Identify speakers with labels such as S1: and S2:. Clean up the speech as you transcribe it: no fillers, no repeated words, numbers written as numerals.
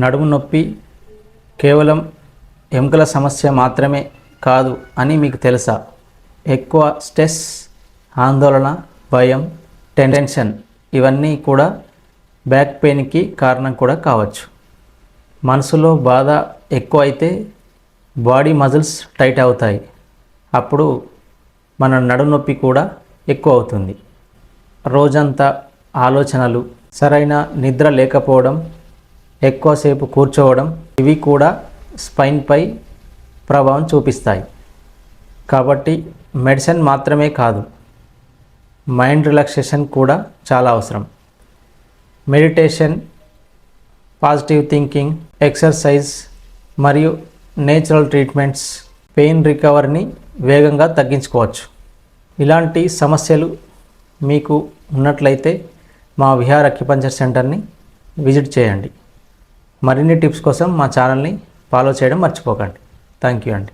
S1: నడుము నొప్పి కేవలం ఎముకల సమస్య మాత్రమే కాదు అని మీకు తెలుసా? ఎక్కువ స్ట్రెస్, ఆందోళన, భయం, టెన్షన్ ఇవన్నీ కూడా బ్యాక్ పెయిన్కి కారణం కూడా కావచ్చు. మనసులో బాధ ఎక్కువ అయితే బాడీ మజిల్స్ టైట్ అవుతాయి. అప్పుడు మన నడుము నొప్పి కూడా ఎక్కువ అవుతుంది. రోజంతా ఆలోచనలు, సరైన నిద్ర లేకపోవడం, ఎక్కువసేపు కూర్చోవడం ఇవి కూడా స్పైన్పై ప్రభావం చూపిస్తాయి. కాబట్టి మెడిసిన్ మాత్రమే కాదు, మైండ్ రిలాక్సేషన్ కూడా చాలా అవసరం. మెడిటేషన్, పాజిటివ్ థింకింగ్, ఎక్సర్సైజ్ మరియు నేచురల్ ట్రీట్మెంట్స్ పెయిన్ రికవరీని వేగంగా తగ్గించుకోవచ్చు. ఇలాంటి సమస్యలు మీకు ఉన్నట్లయితే మా విహార్ అక్యుపంక్చర్ సెంటర్ని విజిట్ చేయండి. మరిన్ని టిప్స్ కోసం మా ఛానల్ని ఫాలో చేయడం మర్చిపోకండి. థ్యాంక్ యూ అండి.